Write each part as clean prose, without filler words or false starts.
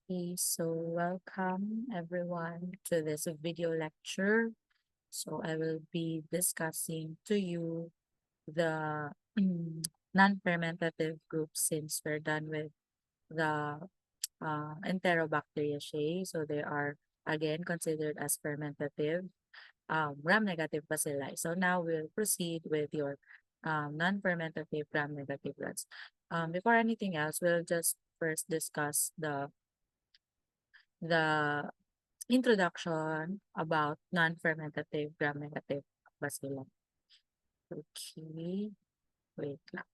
Okay, so welcome everyone to this video lecture. So I will be discussing to you the non-fermentative group since we're done with the Enterobacteriaceae. So they are again considered as fermentative gram-negative bacilli. So now we'll proceed with your non-fermentative gram-negative rats. Before anything else, we'll just first discuss the introduction about non-fermentative gram-negative bacilli. Okay, wait lang.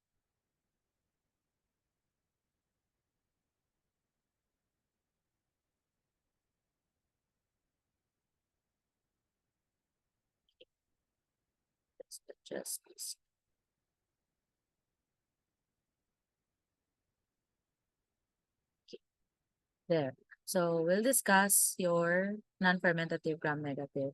Let's adjust this. Okay, there. So we'll discuss your non-fermentative gram-negative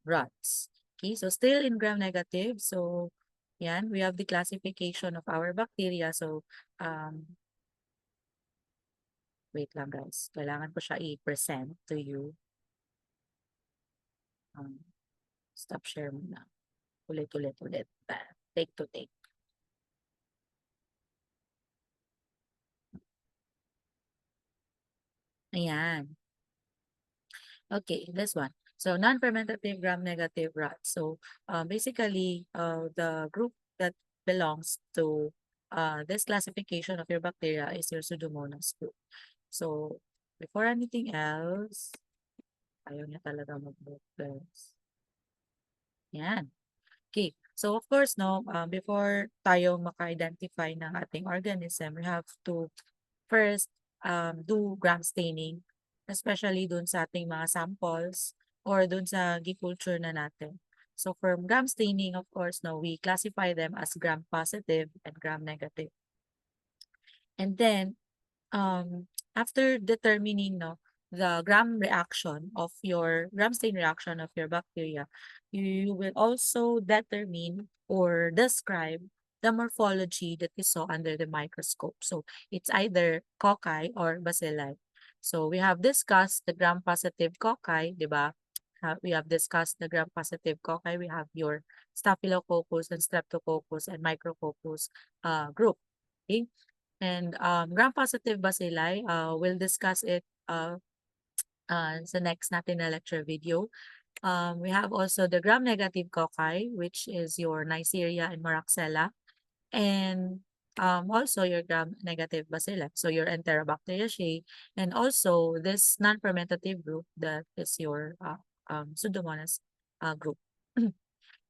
rods. Okay, so still in gram-negative. So yan, we have the classification of our bacteria. So wait lang guys. Kailangan ko siya i-present to you. Um, stop share muna. Ulit. Take to take. Ayan. Okay, this one. So non-fermentative gram-negative rats. So basically, the group that belongs to this classification of your bacteria is your Pseudomonas group. So before anything else, ayaw niya talaga mag-book, guys. Yan. Okay. So of course, no, before tayo maka-identify ng ating organism, we have to first do gram staining, especially dun sa ating mga samples or dun sa culture na natin. So for gram staining, of course, no, we classify them as gram positive and gram negative. And then after determining the gram reaction of your gram stain reaction of your bacteria, you will also determine or describe the morphology that you saw under the microscope. So it's either cocci or bacilli. So we have discussed the gram positive cocci, di ba? We have discussed the gram positive cocci. We have your staphylococcus and streptococcus and micrococcus group. Okay. And gram-positive bacilli, we'll discuss it sa next natin na lecture video. We have also the gram-negative cocci, which is your Neisseria and Moraxella. And also your gram-negative bacilli, so your Enterobacteriaceae. And also this non-fermentative group that is your Pseudomonas group.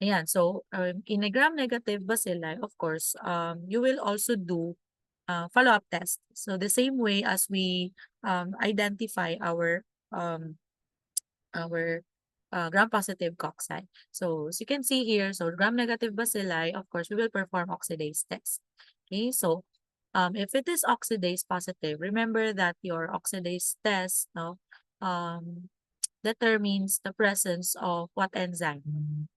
Ayan, so in a gram-negative bacilli, of course, you will also do follow-up test. So the same way as we identify um, our gram-positive cocci. So as you can see here, so gram-negative bacilli, of course, we will perform oxidase test. Okay, so if it is oxidase positive, remember that your oxidase test determines the presence of what enzyme?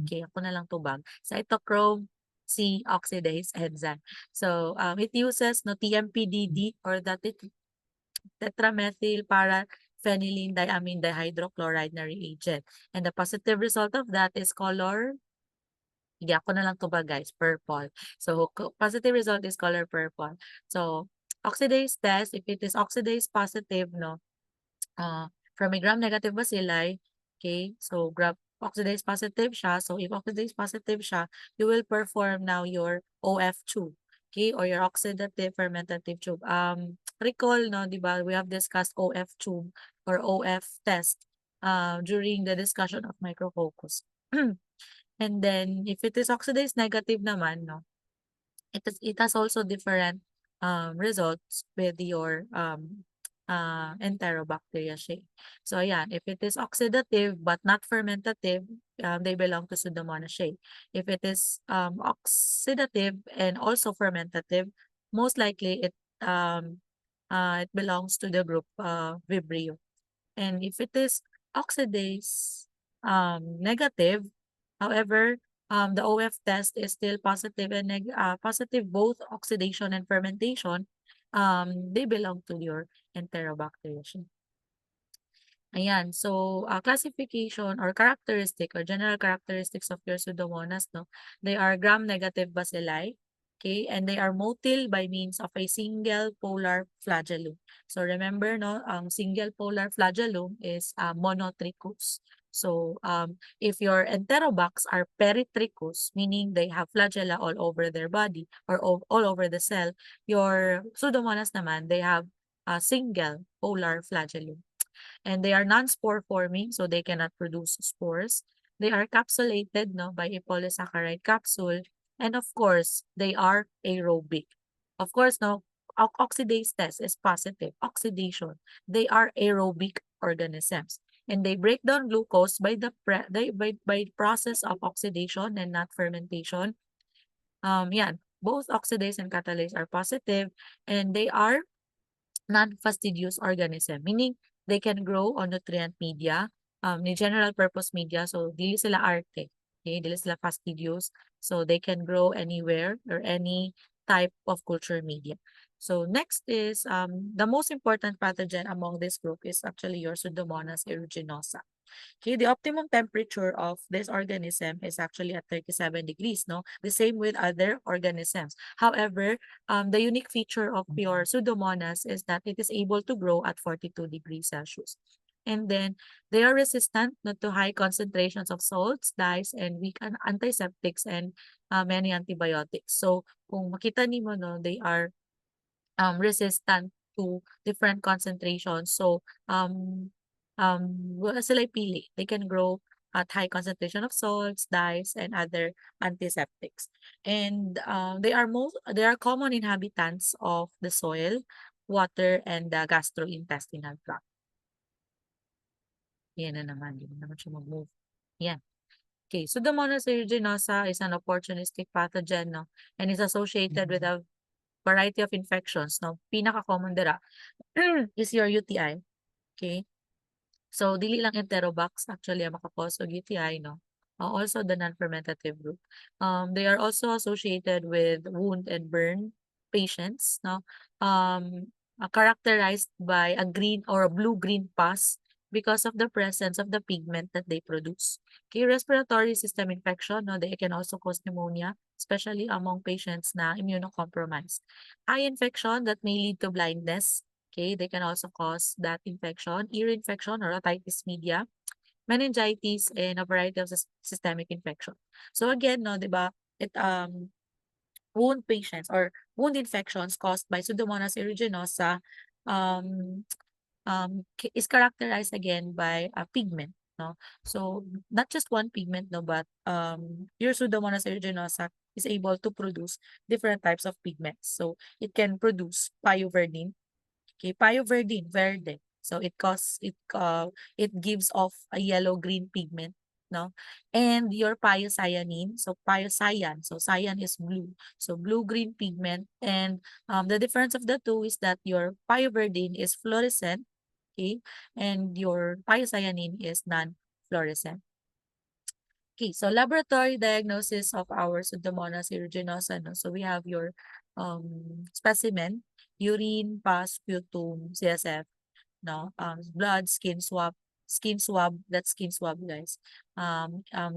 Okay, ako na lang tubag. Cytochrome C oxidase enzyme. So it uses TMPDD or the tetramethyl paraphenylene diamine dihydrochloride na reagent. And the positive result of that is color, hindi ako na lang tubag guys, purple. So positive result is color purple. So oxidase test, if it is oxidase positive, from a gram-negative bacilli, okay, so oxidase positive siya. So if oxidase positive siya, you will perform now your OF tube, okay, or your oxidative fermentative tube. Recall, no, di ba, we have discussed OF tube or OF test during the discussion of micrococcus. And then if it is oxidase negative naman, no, it has also different results with your Enterobacteriaceae. So ayan, if it is oxidative but not fermentative, they belong to Pseudomonaceae. If it is oxidative and also fermentative, most likely it belongs to the group Vibrio. And if it is oxidase negative, however, the OF test is still positive and positive both oxidation and fermentation. they belong to your Enterobacteriaceae. Ayan. So, classification or characteristic or general characteristics of your Pseudomonas, no? They are gram-negative bacilli, okay? And they are motile by means of a single polar flagellum. So, remember, no? Ang single polar flagellum is monotrichous. So, if your enterobacs are peritrichous, meaning they have flagella all over their body or all over the cell, your Pseudomonas naman, they have a single polar flagellum. And they are non-spore forming, so they cannot produce spores. They are capsulated, no, by a polysaccharide capsule. And of course, they are aerobic. Of course, no, oxidase test is positive. Oxidation. They are aerobic organisms. And they break down glucose by the by process of oxidation and not fermentation. Yan, both oxidase and catalase are positive, and they are non-fastidious organism, meaning they can grow on nutrient media, ni general purpose media, so dili sila arte, okay, dili sila fastidious, so they can grow anywhere or any type of culture media. So next is the most important pathogen among this group is actually your Pseudomonas aeruginosa. Okay, the optimum temperature of this organism is actually at 37 degrees, no? The same with other organisms. However, the unique feature of your Pseudomonas is that it is able to grow at 42 degrees Celsius. And then they are resistant, no, to high concentrations of salts, dyes, and weak antiseptics and many antibiotics. So kung makita nimo, no, they are resistant to different concentrations. So, wala sila'y pili. They can grow at high concentration of salts, dyes, and other antiseptics. And they are common inhabitants of the soil, water, and the gastrointestinal tract. Yan na naman, hindi na naman siya mag-move. Yan. Okay, so the Pseudomonas aeruginosa is an opportunistic pathogen, no, and is associated with a variety of infections, no. Pinaka-common dira is your UTI. Okay? So, dili lang Enterobacs actually ang maka-cause og UTI, no? Also the non-fermentative group. They are also associated with wound and burn patients, no? Characterized by a green or a blue-green pus because of the presence of the pigment that they produce. Okay, respiratory system infection, no? They can also cause pneumonia, especially among patients na immunocompromised. Eye infection that may lead to blindness. Okay, they can also cause that infection, ear infection or otitis media, meningitis, and a variety of systemic infection. So again, no, 'di ba? Wound patients or wound infections caused by Pseudomonas aeruginosa um is characterized again by a pigment, no? So not just one pigment, no, but your Pseudomonas aeruginosa is able to produce different types of pigments. So it can produce pyoverdine. Okay, pyoverdine, verde. So it gives off a yellow-green pigment, no? And your pyocyanin, so pyocyan, so cyan is blue. So blue-green pigment. And the difference of the two is that your pyoverdine is fluorescent, okay? And your pyocyanin is non-fluorescent. Okay, so laboratory diagnosis of our Pseudomonas aeruginosa, no? So we have your specimen, urine, pus, sputum, CSF, no? Blood, skin swab, that's skin swab, guys.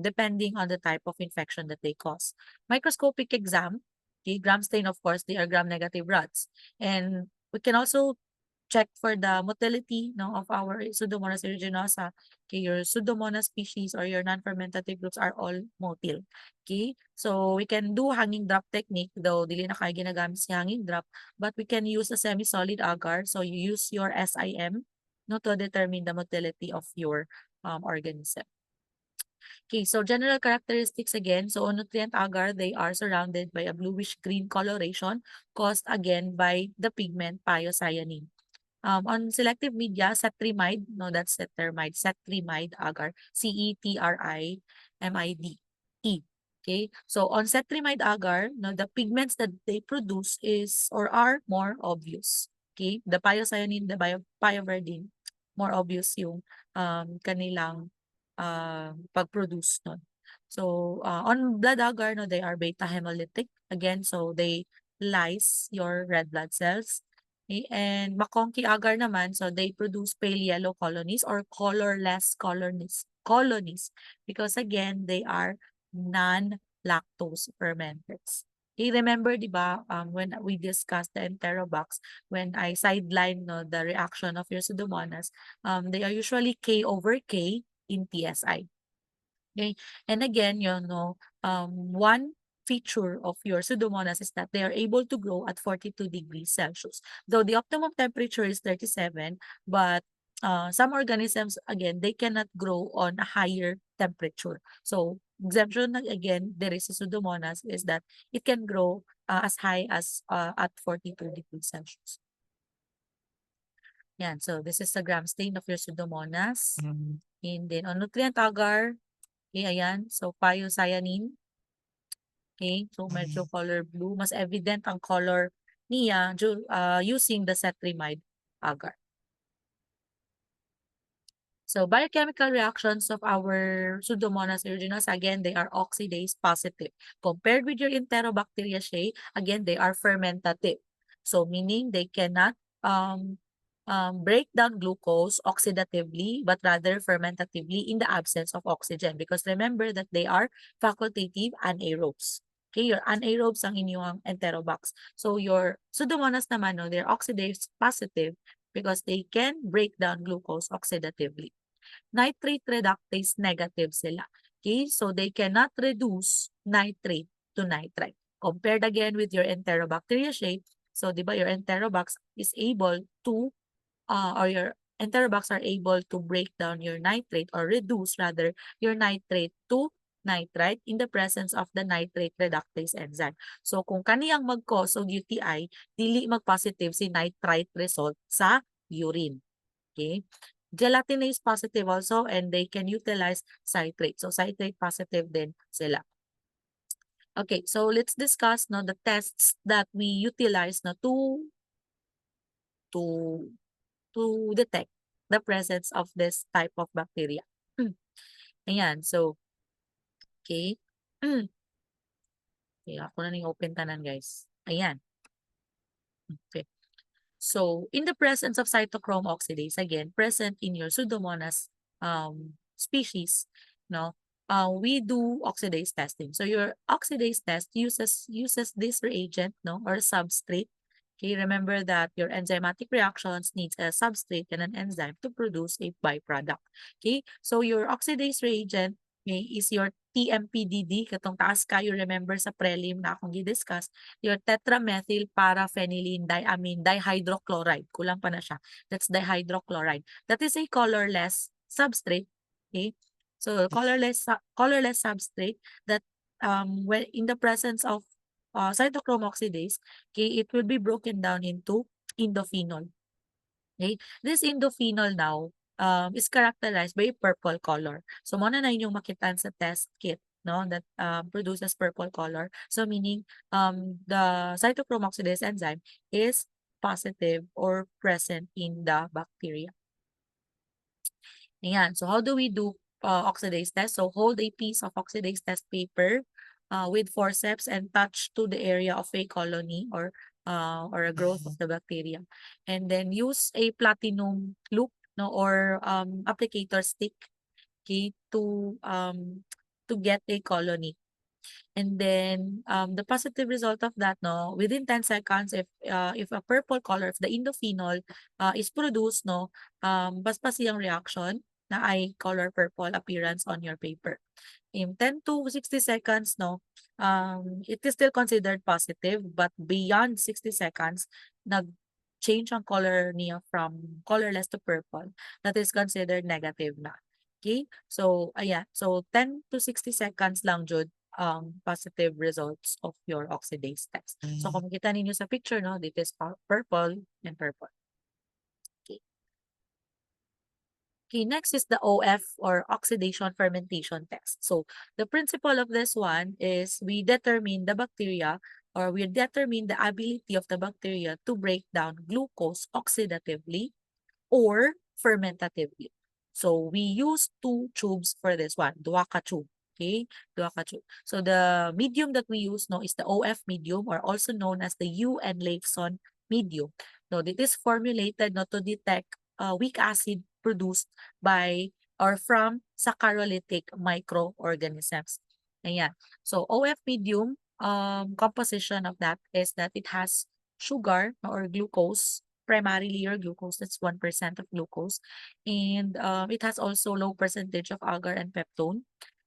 Depending on the type of infection that they cause. Microscopic exam, okay, gram stain, of course, they are gram-negative rods. And we can also check for the motility, no, of our Pseudomonas aeruginosa. Okay, your Pseudomonas species or your non-fermentative groups are all motile. Okay, so we can do hanging drop technique, though dili na kayo ginagamit si hanging drop, but we can use a semi-solid agar. So you use your SIM, no, to determine the motility of your organism. Okay, so general characteristics again. So on nutrient agar, they are surrounded by a bluish green coloration caused again by the pigment pyocyanin. On selective media, cetrimide, no, that's cetrimide agar, Cetrimide. Okay, so on cetrimide agar, no, the pigments that they produce is or are more obvious. Okay, the pyocyanin, the pyoverdine, more obvious yung kanilang pag-produce nun. So on blood agar, no, they are beta hemolytic again, so they lyse your red blood cells. And Makonki agar naman, so they produce pale yellow colonies or colorless colonies because again, they are non-lactose fermenters. Remember, di ba, when we discussed the enterobox, when I sideline no, the reaction of your Pseudomonas, they are usually K over K in TSI. Okay. And again, one feature of your Pseudomonas is that they are able to grow at 42 degrees Celsius. Though the optimum temperature is 37, but some organisms, again, they cannot grow on a higher temperature. So, exemption, again, there is a Pseudomonas is that it can grow as high as at 42 degrees Celsius. Yan. So, this is the gram stain of your Pseudomonas. And then, on nutrient agar, okay, ayan. So, phyocyanin. Okay, so medyo color blue. Mas evident ang color niya using the cetrimide agar. So biochemical reactions of our Pseudomonas aeruginosa, again, they are oxidase positive. Compared with your Enterobacteriaceae, again, they are fermentative. So meaning they cannot break down glucose oxidatively, but rather fermentatively in the absence of oxygen. Because remember that they are facultative anaerobes. Okay, your anaerobes ang inyong Enterobox. So your Pseudomonas naman, no, they're oxidase positive because they can break down glucose oxidatively. Nitrate reductase negative sila. Okay, so they cannot reduce nitrate to nitrite. Compared again with your Enterobacteriaceae, so di ba your Enterobox is able to, or your Enterobox are able to break down your nitrate or reduce rather your nitrate to nitrite in the presence of the nitrate reductase enzyme. So kung kaniyang mag-cause og UTI, dili mag-positive si nitrite result sa urine. Okay? Gelatinase positive also and they can utilize citrate. So citrate positive din sila. Okay, so let's discuss no the tests that we utilize no to detect the presence of this type of bacteria. Ayan, so okay. Okay, ako na ning open tanan guys. Ayan. Okay. So, in the presence of cytochrome oxidase, again, present in your Pseudomonas species, no, we do oxidase testing. So, your oxidase test uses this reagent, no, or substrate. Okay, remember that your enzymatic reactions needs a substrate and an enzyme to produce a byproduct. Okay, so your oxidase reagent, okay, is your TMPDD, katong taas kayo remember sa prelim na akong gi-discuss, your tetramethyl paraphenylene diamine dihydrochloride. Kulang pa na siya. That's dihydrochloride. That is a colorless substrate. Okay? So colorless substrate that when in the presence of cytochrome oxidase, okay, it will be broken down into indophenol. Okay? This indophenol now is characterized by a purple color. So, muna na inyong makitaan sa test kit, no, that produces purple color. So, meaning the cytochrome oxidase enzyme is positive or present in the bacteria. Ayan. So, how do we do oxidase test? So, hold a piece of oxidase test paper with forceps and touch to the area of a colony or a growth of the bacteria. And then use a platinum loop, no, or applicator stick, okay, to get a colony. And then the positive result of that, no, within 10 seconds, if a purple color, if the indophenol is produced, no, baspas yung reaction na ay color purple appearance on your paper. In 10 to 60 seconds, no, it is still considered positive, but beyond 60 seconds, nag-change ang color niya from colorless to purple. That is considered negative na. Okay? So, ayan. So, 10 to 60 seconds lang, Jud, positive results of your oxidase test. So, kung makita ninyo sa picture, no, dito is purple and purple. Okay. Okay, next is the OF or oxidation fermentation test. So, the principle of this one is we determine the bacteria or we determine the ability of the bacteria to break down glucose oxidatively or fermentatively. So, we use two tubes for this one, duaka tube. Okay, duaka tube. So, the medium that we use no is the OF medium or also known as the Ewan Leifson medium. So it is formulated not to detect weak acid produced by or from saccharolytic microorganisms. Ayan. So OF medium, composition of that is that it has sugar or glucose, primarily your glucose, that's 1% of glucose. And it has also low percentage of agar and peptone.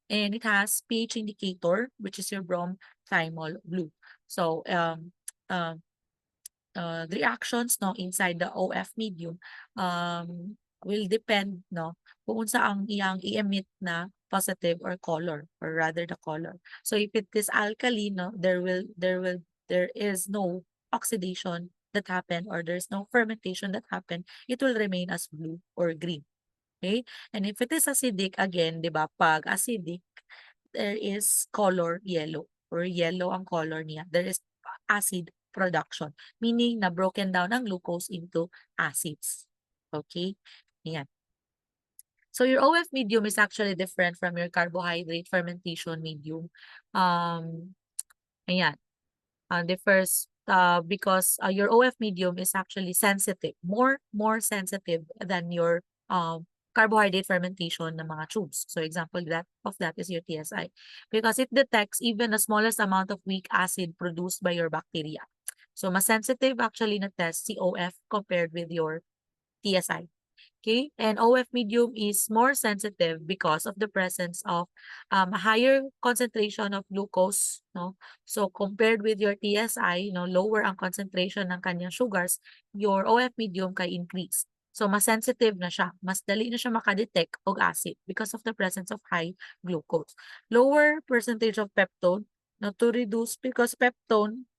And it has pH indicator, which is your bromthymol blue. So uh, the reactions no inside the OF medium will depend no kung unsa ang iyang i-emit na positive or color or rather the color. So if it is alkali no there is no oxidation that happen or there's no fermentation that happen, it will remain as blue or green. Okay? And if it is acidic again, 'di ba? Pag acidic, there is color yellow or yellow ang color niya. There is acid production, meaning na broken down ang glucose into acids. Okay? Yan. So your OF medium is actually different from your carbohydrate fermentation medium. Ayan. Differs because your OF medium is actually sensitive, more sensitive than your carbohydrate fermentation ng mga tubes. So example that is your TSI because it detects even the smallest amount of weak acid produced by your bacteria. So mas sensitive actually na test si OF compared with your TSI. Okay, and OF medium is more sensitive because of the presence of a higher concentration of glucose, no? So compared with your TSI, no, lower ang concentration ng kanyang sugars, your OF medium kay increase. So mas sensitive na siya, mas dali na siya makadetect og acid because of the presence of high glucose. Lower percentage of peptone, no, to reduce because peptone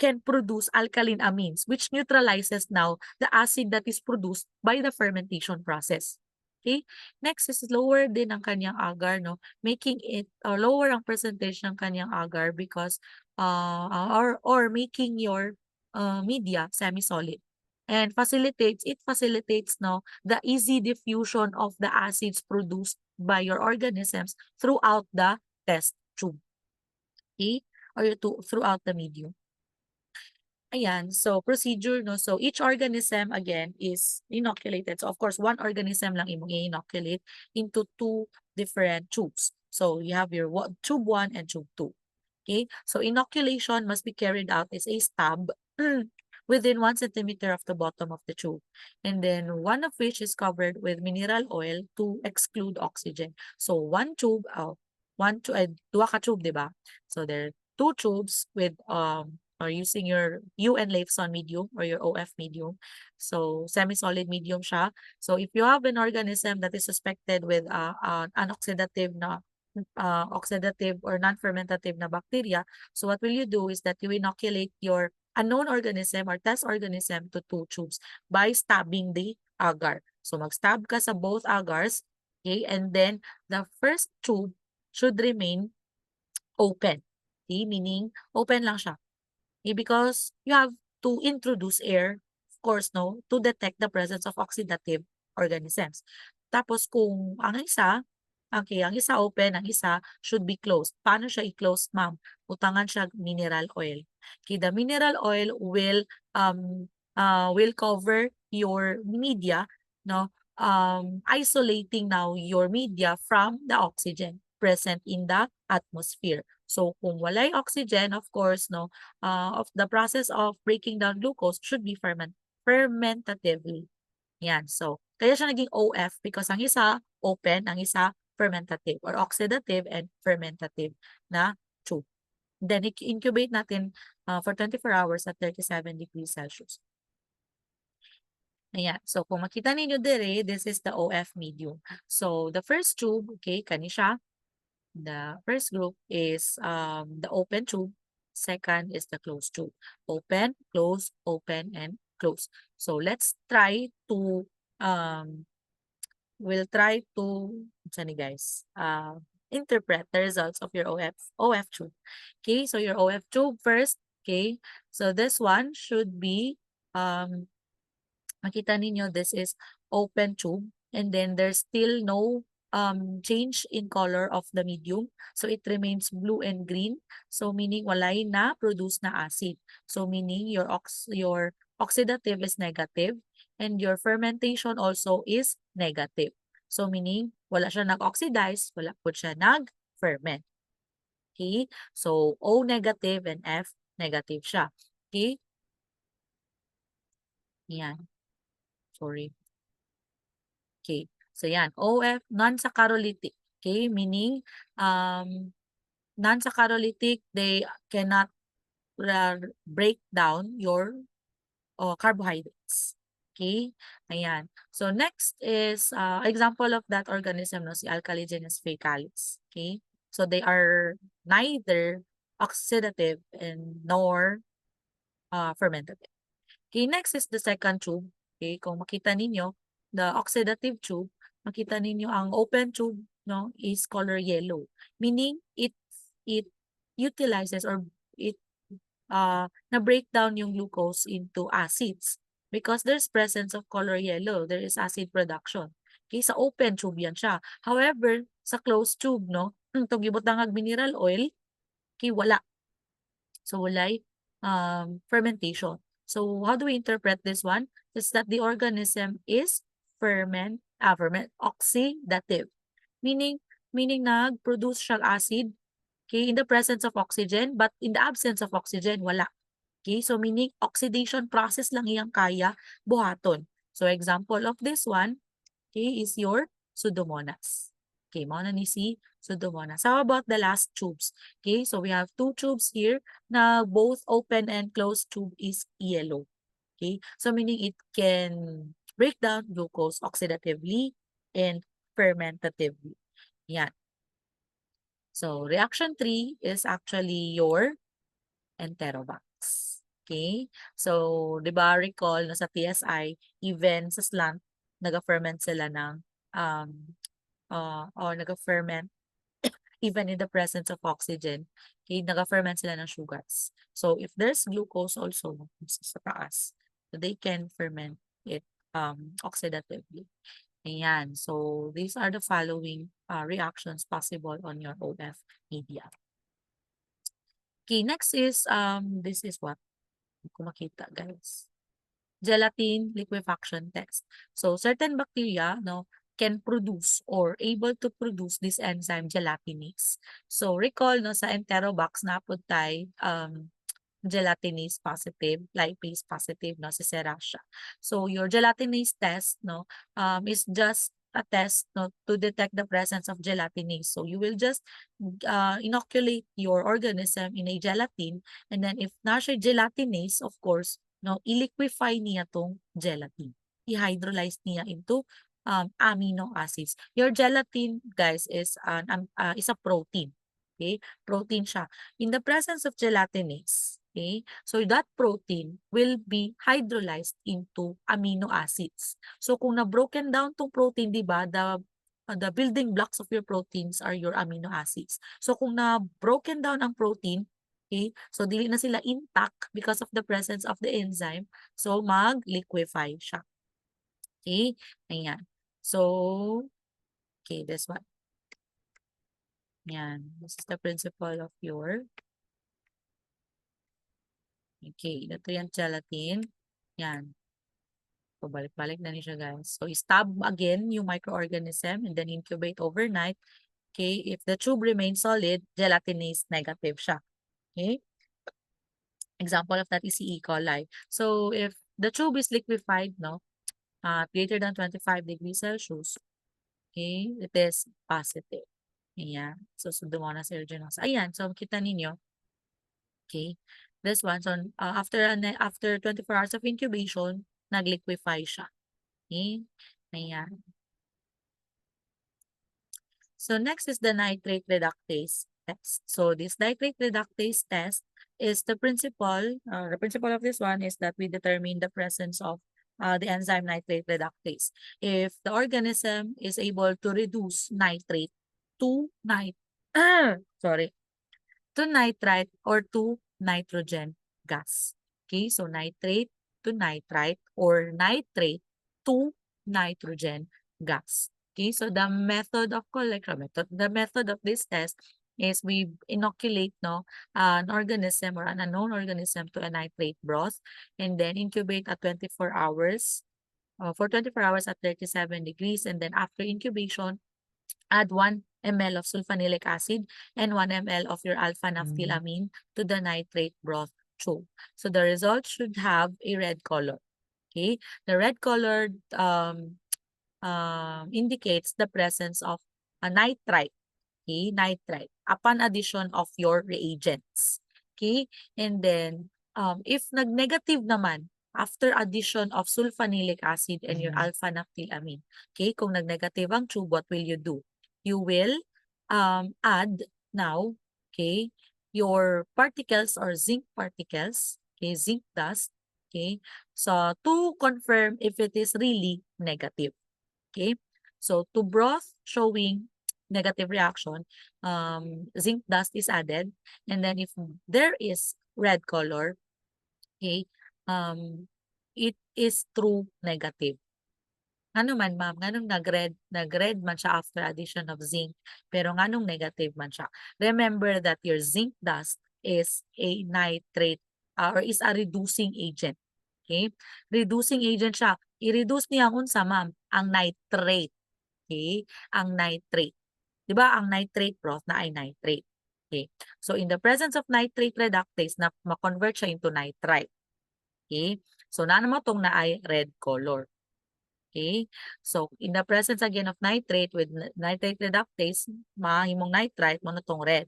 can produce alkaline amines, which neutralizes now the acid that is produced by the fermentation process. Okay? Next is lower din ang kanyang agar, no? Making it lower ang percentage ng kanyang agar because or making your media semi-solid. And it facilitates no the easy diffusion of the acids produced by your organisms throughout the test tube. Okay? Or throughout the medium. Ayan, so procedure, no? So each organism again is inoculated. So of course, one organism lang imong i-inoculate into two different tubes. So you have your tube 1 and tube 2. Okay, so inoculation must be carried out as a stab within 1 centimeter of the bottom of the tube. And then one of which is covered with mineral oil to exclude oxygen. So one tube, duha ka tube, di ba? So there are two tubes with or using your UN Leifson medium or your OF medium. So semi-solid medium siya. So if you have an organism that is suspected with an oxidative or non-fermentative na bacteria, so what will you do is that you inoculate your unknown organism or test organism to two tubes by stabbing the agar. So mag-stab ka sa both agars, okay? And then the first tube should remain open. Okay? Meaning open lang siya. Because you have to introduce air, of course, no, to detect the presence of oxidative organisms. Tapos kung ang isa open, ang isa should be closed. Paano siya i-close, ma'am? Utangan siya mineral oil. Okay, the mineral oil will cover your media, no, isolating now your media from the oxygen present in the atmosphere. So kung walay oxygen, of course, no, of the process of breaking down glucose should be fermentatively. Yan. So, kaya siya naging OF because ang isa open, ang isa fermentative or oxidative and fermentative na tube. Then, incubate natin for 24 hours at 37 degrees Celsius. Ayan. So, kung makita ninyo dire, this is the OF medium. So, the first tube, okay, kani siya. The first group is the open tube. Second is the closed tube. Open, close, open, and close. So let's try to sorry guys, interpret the results of your OF tube. Okay, so your OF tube first. Okay, so this one should be makita ninyo this is open tube and then there's still no change in color of the medium. So it remains blue and green. So meaning walay na produce na acid. So meaning your oxidative is negative, and your fermentation also is negative. So meaning, wala siya nag-oxidize, wala po siya nag-ferment. Okay? So, O negative and F negative siya. Okay? Yan. Sorry. Okay. So, yan. OF, non-saccharolytic. Okay? Meaning, non-saccharolytic, they cannot break down your carbohydrates. Okay? Ayan. So, next is, example of that organism, no, si Alkaligenes faecalis. Okay? So, they are neither oxidative and nor fermentative. Okay, next is the second tube. Okay, kung makita ninyo, the oxidative tube, makita ninyo ang open tube, no, is color yellow. Meaning, it utilizes or it na-break down yung glucose into acids. Because there's presence of color yellow, there is acid production. Okay, sa open tube yan siya. However, sa closed tube, no, itong gibutang mineral oil, okay, wala. So, walay fermentation. So, how do we interpret this one? It's that the organism is oxidative. Meaning nag-produce siyang acid, okay, in the presence of oxygen, but in the absence of oxygen, wala. Okay, so meaning oxidation process lang iyang kaya buhaton. So, example of this one, okay, is your Pseudomonas. Okay, mao na ni si Pseudomonas. How about the last tubes? Okay, so we have two tubes here na both open and closed tube is yellow. Okay, so meaning it can break down glucose oxidatively and fermentatively. Yan. So, reaction 3 is actually your enterobox. Okay? So, di ba recall na sa TSI, even sa slant, nag-ferment sila ng or nag-ferment even in the presence of oxygen, okay, nag-ferment sila ng sugars. So, if there's glucose also sa taas, so they can ferment it oxidatively. Ayan. So, these are the following reactions possible on your OF media. Okay, next is, this is what? Kung makita, guys. Gelatin liquefaction test. So, certain bacteria, no, can produce or able to produce this enzyme gelatinase. So, recall, no, sa enterobox na po tayo, gelatinase positive, lipase positive, no, si Serratia. So, your gelatinase test, no, is just a test, no, to detect the presence of gelatinase. So, you will just inoculate your organism in a gelatin, and then if na siya gelatinase, of course, no, i-liquefy niya tong gelatin. I-hydrolyze niya into amino acids. Your gelatin, guys, is a protein. Okay? Protein siya. In the presence of gelatinase, okay, so that protein will be hydrolyzed into amino acids. So kung na-broken down tong protein, di ba, the building blocks of your proteins are your amino acids. So kung na-broken down ang protein, okay, so dili na sila intact because of the presence of the enzyme, so mag-liquefy siya. Okay, ayan. So, okay, this one. Yan. This is the principle of your, okay, ito yung gelatin. Yan. So, balik-balik na niya, guys. So, stab again yung microorganism and then incubate overnight. Okay, if the tube remains solid, gelatinase negative siya. Okay? Example of that is si E. coli. So, if the tube is liquefied, no, greater than 25 degrees Celsius, okay, it is positive. Ayan. So, Pseudomonas aeruginosa. Ayan. So, kita ninyo. Okay. This one. So, after 24 hours of incubation, nag-liquefy siya. Okay. Ayan. So, next is the nitrate reductase test. So, this nitrate reductase test is the principle of this one is that we determine the presence of the enzyme nitrate reductase. If the organism is able to reduce nitrate to sorry, to nitrite or to nitrogen gas. Okay, so nitrate to nitrite or nitrate to nitrogen gas. Okay, so the method of collection, the method of this test is we inoculate an organism or an unknown organism to a nitrate broth and then incubate at 24 hours for 24 hours at 37 degrees, and then after incubation add 1 ml of sulfonilic acid and 1 ml of your alpha-naphthylamine to the nitrate broth tube. So the result should have a red color. Okay, the red colored indicates the presence of a nitrite. Okay, nitrite upon addition of your reagents. Okay, and then if nag-negative naman after addition of sulfonilic acid and your alpha-naphthylamine. Okay, kung nag-negative ang tube, what will you do? You will add now, okay, your particles or zinc particles, okay, zinc dust, okay, so to confirm if it is really negative. Okay, so to broth showing negative reaction, zinc dust is added, and then if there is red color, okay, it is true negative. Ano man ma'am, nganong nag-red man siya after addition of zinc, pero nganong negative man siya. Remember that your zinc dust is a nitrate or is a reducing agent. Okay? Reducing agent siya. I-reduce niya ang unsa ma'am, ang nitrate. Okay? Ang nitrate. 'Di ba ang nitrate broth na ay nitrate. Okay? So in the presence of nitrate reductase na ma-convert siya into nitrite. Okay? So na naman tong na ay red color. Okay? So, in the presence again of nitrate with nitrate reductase, mahimong nitrite, mo na tong red.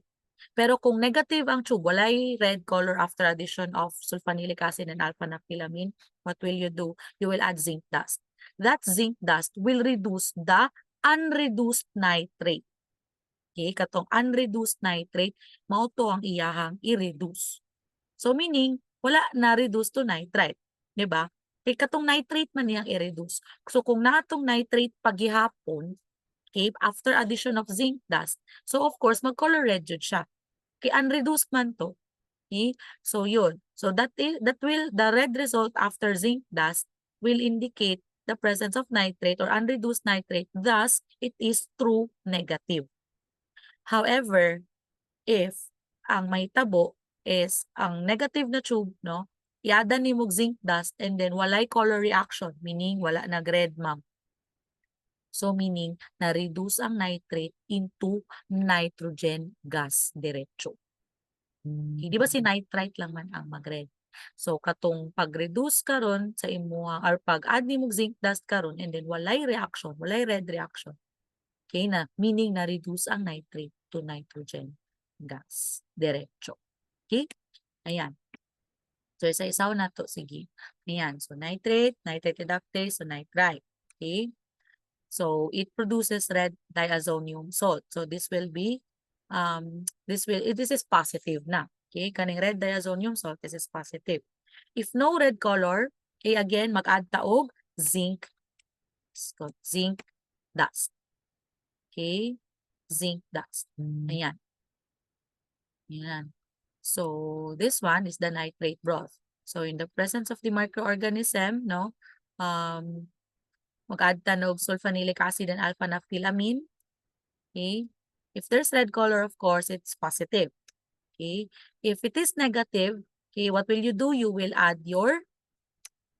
Pero kung negative ang tube, walay red color after addition of sulfonilic acid and alpha-naphthylamine, what will you do? You will add zinc dust. That zinc dust will reduce the unreduced nitrate. Okay? Katong unreduced nitrate, mao to ang iyahang i-reduce. So, meaning, wala na reduce to nitrite. Diba? Kay katong nitrate man niyang i-reduce. So kung natong nitrate paghihapon, okay, after addition of zinc dust, so of course mag-color red jud siya. Kay unreduced man to. Okay? So yun. So the red result after zinc dust will indicate the presence of nitrate or unreduced nitrate. Thus, it is true negative. However, if ang may tabo is ang negative na tube, no? Iada ni mog zinc dust and then walay color reaction, meaning wala nag-red ma'am. So meaning na-reduce ang nitrate into nitrogen gas diretso. Okay, di ba si nitrite lang man ang mag-red? So katong pag-reduce karon sa imuha or pag-add ni mog zinc dust karon and then walay reaction, walay red reaction. Okay na, meaning na-reduce ang nitrate to nitrogen gas diretso. Okay? Ayan. So, isa-isaw na to. Sige. Ayan. So, nitrate, nitrate reductase, so nitrite. Okay? So, it produces red diazonium salt. So, this will be, this is positive na. Okay? Kaning red diazonium salt, this is positive. If no red color, okay, again, mag-add taog zinc dust. Okay? Zinc dust. Ayan. Ayan. So, this one is the nitrate broth. So, in the presence of the microorganism, no, mag-add tanog sulfonilic acid and alpha-naphthylamine. Okay. If there's red color, of course, it's positive. Okay. If it is negative, okay, what will you do? You will add your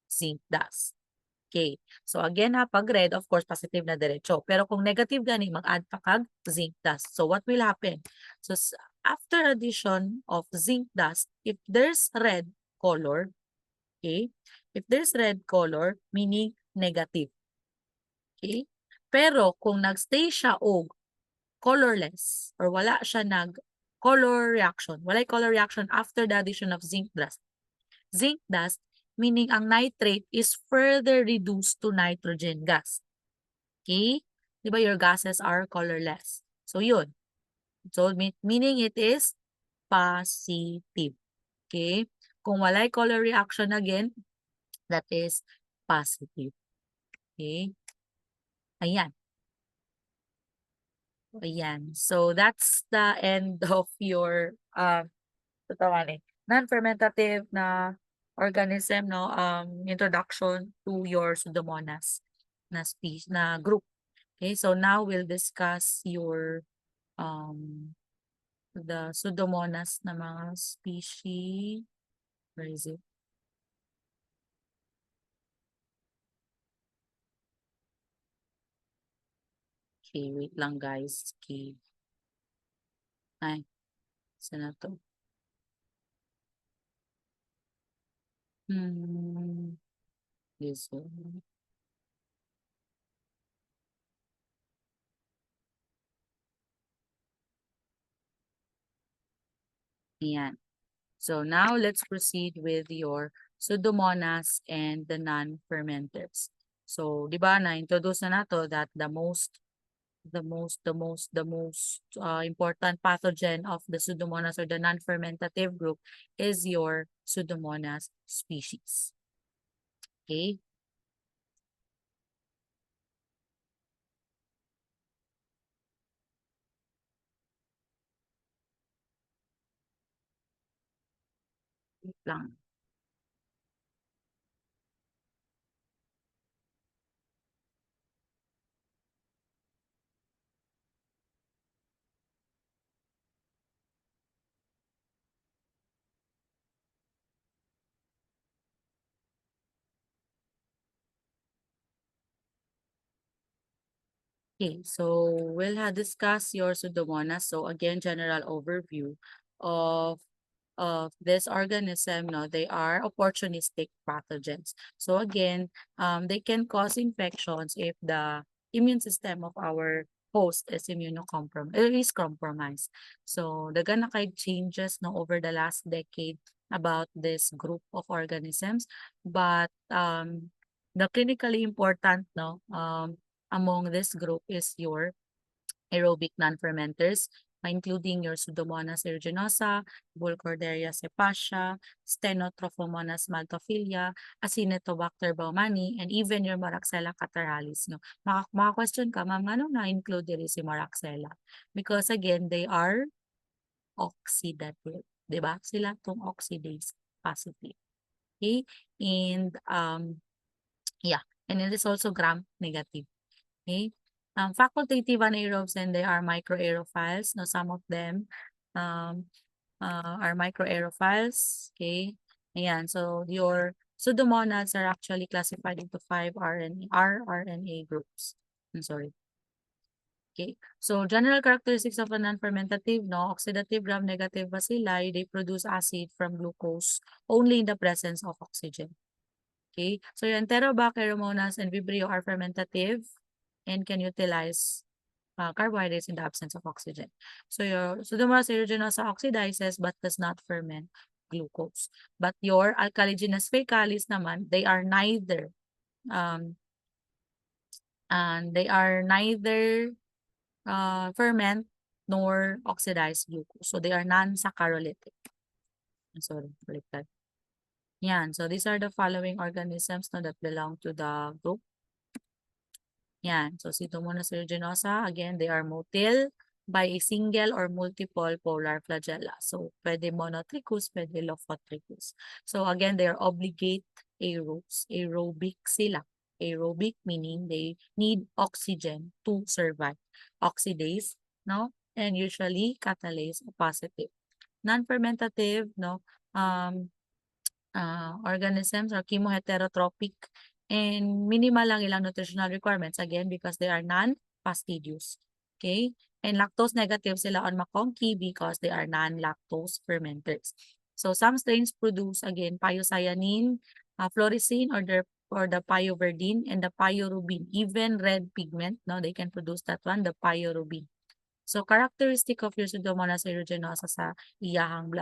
zinc dust. Okay. So, again ha, pag red, of course, positive na diretso. Pero kung negative gani, mag-add pa kag zinc dust. So, what will happen? So, after addition of zinc dust, if there's red color, okay, if there's red color, meaning negative. Okay? Pero kung nagstay siya og colorless or wala siya nag-color reaction, walay color reaction after the addition of zinc dust. Zinc dust, meaning ang nitrate is further reduced to nitrogen gas. Okay? Di ba your gases are colorless? So yun. So meaning it is positive. Okay? Kung walay color reaction again, that is positive. Okay? Ayan. Ayan. So that's the end of your non-fermentative na organism, no, introduction to your Pseudomonas na species na group. Okay, so now we'll discuss your the Pseudomonas na mga species. Where is it? Okay, wait lang guys. Okay. Ay, saan na to? This one. Ayan. So now let's proceed with your Pseudomonas and the non-fermenters. So, di ba, na-introduce na nato that the most important pathogen of the Pseudomonas or the non-fermentative group is your Pseudomonas species. Okay? Wait lang. Okay, so we'll discuss your Pseudomonas. So again, general overview of this organism, no, they are opportunistic pathogens. So again, they can cause infections if the immune system of our host is compromised. So the ganakite changes no over the last decade about this group of organisms, but the clinically important among this group is your aerobic non-fermenters, including your Pseudomonas aeruginosa, Burkholderia cepacia, Stenotrophomonas maltophilia, Acinetobacter baumannii, and even your Moraxella catarrhalis. No? Maka-question ka, ma'am, ano na-include diri si Moraxella? Because again, they are oxidative. Diba? Sila tong oxidase positive. Okay? And yeah, and it is also gram negative. Okay. Facultative anaerobes and they are microaerophiles. No, some of them um, are microaerophiles. Okay. Ayan. So your pseudomonads are actually classified into 5 rRNA groups. I'm sorry. Okay. So general characteristics of a non-fermentative, no, oxidative gram-negative bacilli, they produce acid from glucose only in the presence of oxygen. Okay. So your Enterobacteromonas and Vibrio are fermentative and can utilize carbohydrates in the absence of oxygen. So your Pseudomonas aeruginosa oxidizes but does not ferment glucose. But your Alkaligenes faecalis naman, um, they are neither ferment nor oxidize glucose. So they are non-saccharolytic. Sorry, baliktad. Yan. So these are the following organisms no, that belong to the group. Yan. So Pseudomonas aeruginosa, again, they are motile by a single or multiple polar flagella. So pwede monotrichous, pwede lophotrichous. So again, they are obligate aerobes. Aerobic sila. Aerobic meaning they need oxygen to survive. Oxidase, no? And usually catalase positive. Non-fermentative, no? Um, organisms or chemoheterotropic and minimal lang ilang nutritional requirements again because they are non-fastidious. Okay? And lactose negative sila on McConkey because they are non-lactose fermenters. So some strains produce again pyocyanin, fluorescein or the pyoverdine and the pyorubin. Even red pigment, no, they can produce that one, the pyorubin. So characteristic of your Pseudomonas aeruginosa sa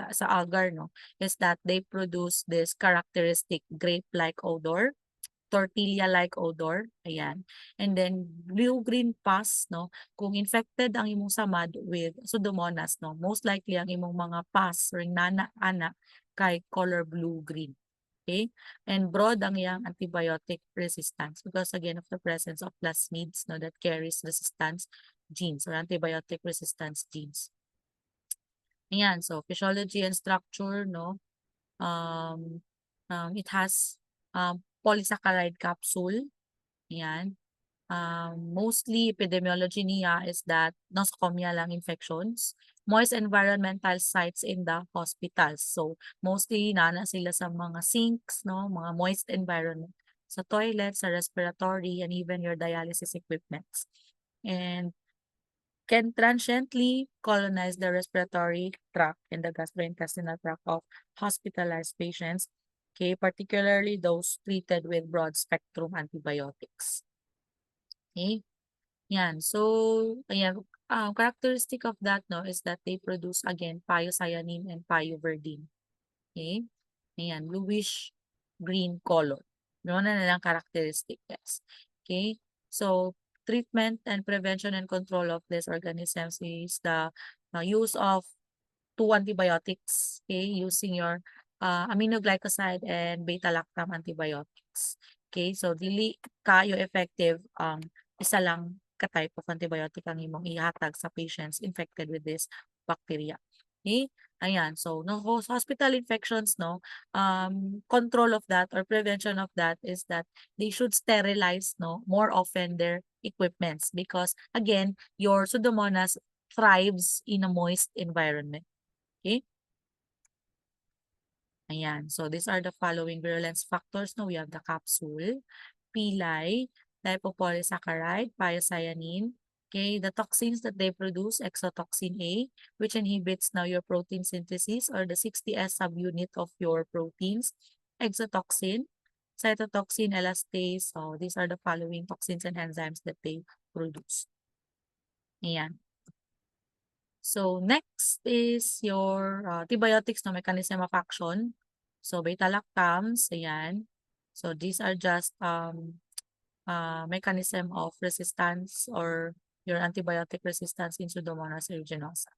sa agar no is that they produce this characteristic grape-like odor, tortilla-like odor, ayan. And then blue-green pus no, kung infected ang imong samad with Pseudomonas no, most likely ang imong mga pus or nana-ana kay color blue-green. Okay? And broad ang iyang antibiotic resistance because again of the presence of plasmids no that carries resistance genes or antibiotic resistance genes. Ayan, so physiology and structure no. It has polysaccharide capsule. Ayan. Mostly epidemiology niya is that nosocomial lang infections moist environmental sites in the hospitals. So, mostly nana sila sa mga sinks, no, mga moist environment, sa toilet, sa respiratory, and even your dialysis equipments. And can transiently colonize the respiratory tract and the gastrointestinal tract of hospitalized patients, okay, particularly those treated with broad spectrum antibiotics. Okay? Yan. So, ayan, characteristic of that, no, is that they produce again pyocyanin and pyoverdine. Okay? Ayan, bluish green color. Yun na lang characteristic, yes. Okay? So, treatment and prevention and control of these organisms is the use of two antibiotics, okay, using your aminoglycoside and beta-lactam antibiotics. Okay, so dili kayo effective isa lang ka type of antibiotic ang imong ihatag sa patients infected with this bacteria. Okay? Ayan, so no hospital infections, no, control of that or prevention of that is that they should sterilize, no, more often their equipments because again, your Pseudomonas thrives in a moist environment. Okay? Ayan. So, these are the following virulence factors. No, we have the capsule, pili, lipopolysaccharide, pyocyanin. Okay, the toxins that they produce, exotoxin A, which inhibits now your protein synthesis or the 60S subunit of your proteins, exotoxin, cytotoxin, elastase. So, these are the following toxins and enzymes that they produce. Ayan. So, next is your antibiotics na mechanism of action. So, beta-lactams, ayan. So, these are just mechanism of resistance or your antibiotic resistance in Pseudomonas aeruginosa.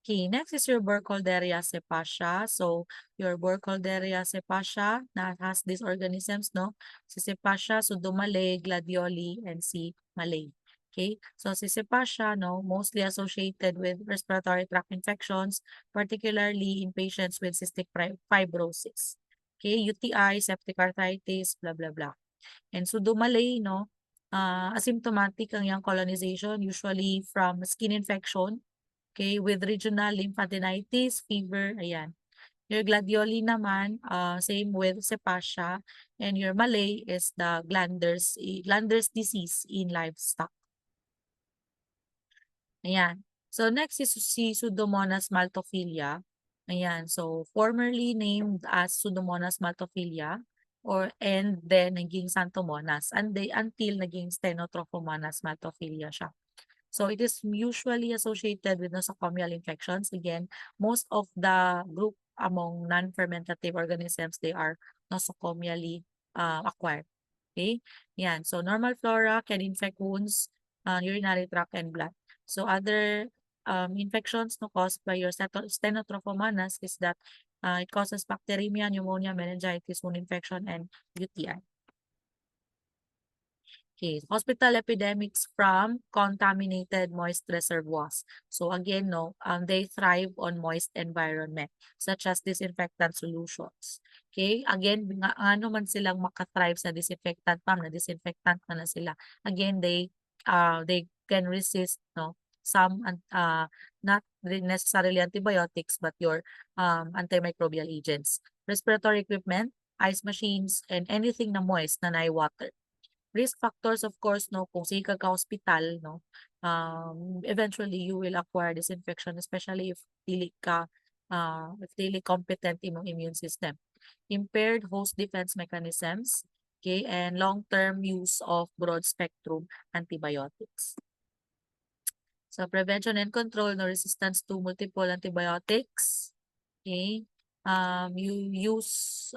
Okay, next is your Burkholderia cepacia. So, your Burkholderia cepacia na has these organisms, no? Si cepacia, Pseudomallei, gladioli, and si Malay. Okay, so si cepacia, no, mostly associated with respiratory tract infections, particularly in patients with cystic fibrosis. Okay, UTI, septic arthritis, blah, blah, blah. And Pseudomallei, no, asymptomatic ang yung colonization, usually from skin infection, okay, with regional lymphadenitis, fever, ayan. Your gladioli naman, same with cepacia, and your Malay is the glanders disease in livestock. Ayan. So next is si Pseudomonas maltophilia. Ayan. So formerly named as Pseudomonas maltophilia and then naging Xanthomonas and until naging Stenotrophomonas maltophilia siya. So it is usually associated with nosocomial infections. Again, most of the group among non-fermentative organisms, they are nosocomially acquired. Okay? Yan. So normal flora can infect wounds, urinary tract, and blood. So other infections no, caused by your Stenotrophomonas is that it causes bacteremia, pneumonia, meningitis, wound infection, and UTI. Okay, hospital epidemics from contaminated moist reservoirs. So again, no, they thrive on moist environment, such as disinfectant solutions. Okay, again, ano man silang makathrive sa disinfectant, na disinfectant na sila. Again, they can resist, no, some, not necessarily antibiotics, but your antimicrobial agents. Respiratory equipment, ice machines, and anything na moist na water. Risk factors, of course, no, kung sige ka hospital, no, eventually you will acquire this infection, especially if dili competent imong immune system. Impaired host defense mechanisms, okay, and long-term use of broad-spectrum antibiotics. So prevention and control, no resistance to multiple antibiotics, okay. You use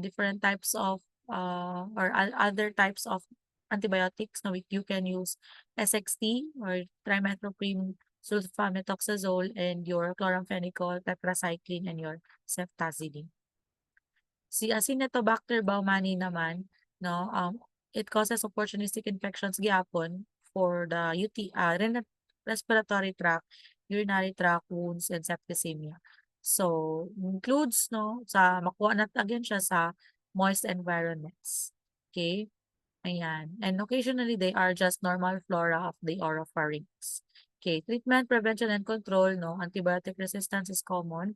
different types of or other types of antibiotics. Now you can use SXT or trimethoprim sulfamethoxazole and your chloramphenicol, tetracycline, and your ceftazidime. Si Acinetobacter baumannii naman, no, it causes opportunistic infections gihapon for the respiratory tract, urinary tract wounds, and septicemia. So, includes, no, makuha na again siya sa moist environments. Okay? Ayan. And occasionally, they are just normal flora of the oropharynx. Okay, treatment, prevention, and control, no? Antibiotic resistance is common.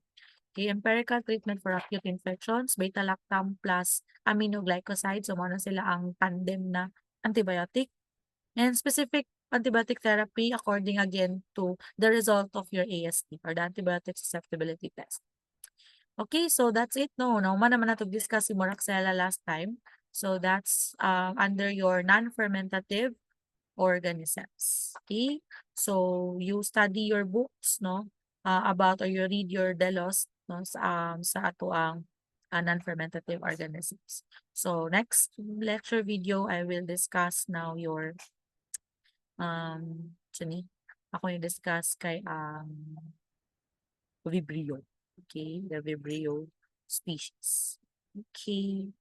Okay, empirical treatment for acute infections, beta-lactam plus aminoglycoside. So, muna sila ang tandem na antibiotic. And specific antibiotic therapy according again to the result of your AST or the antibiotic susceptibility test. Okay, so that's it. No, man naman na to discuss si Moraxella last time. So that's under your non-fermentative organisms. Okay, so you study your books, no, about or you read your delos, no, sa ato ang non-fermentative organisms. So next lecture video, I will discuss now your sini, ako yung discuss kay Vibrio. Okay, the Vibrio species. Okay.